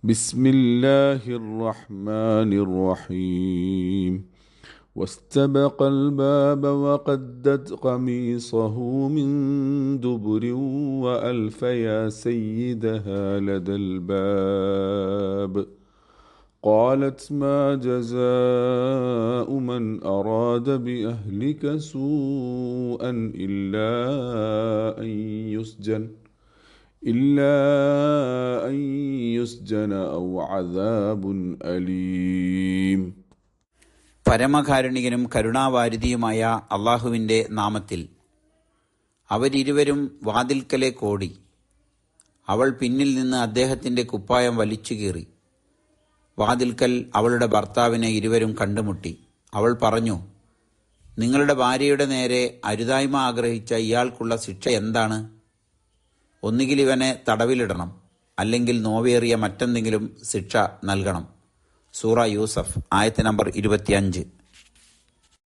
بسم الله الرحمن الرحيم واستبق الباب وقدت قميصه من دبر وألف يا سيدها لدى الباب قالت ما جزاء من أراد بأهلك سوءا إلا أن يسجن أو عذاب أليم. പരമകാരുണികനും കരുണാവാരിധിയുമായ അള്ളാഹുവിൻ്റെ നാമത്തിൽ. അവരിരുവരും വാതിൽക്കലേക്ക് ഓടി. അവൾ പിന്നിൽ നിന്ന് അദ്ദേഹത്തിൻ്റെ കുപ്പായം വലിച്ചു കീറി. വാതിൽക്കൽ അവളുടെ ഭർത്താവിനെ ഇരുവരും കണ്ടുമുട്ടി. അവൾ പറഞ്ഞു, നിങ്ങളുടെ ഭാര്യയുടെ നേരെ അരുതായ്മ ആഗ്രഹിച്ച ഇയാൾക്കുള്ള ശിക്ഷ എന്താണ്? ഒന്നുകിൽ ഇവനെ തടവിലിടണം, അല്ലെങ്കിൽ നോവേറിയ മറ്റെന്തെങ്കിലും ശിക്ഷ നൽകണം. സൂറ യൂസഫ് ആയത്ത് നമ്പർ 25.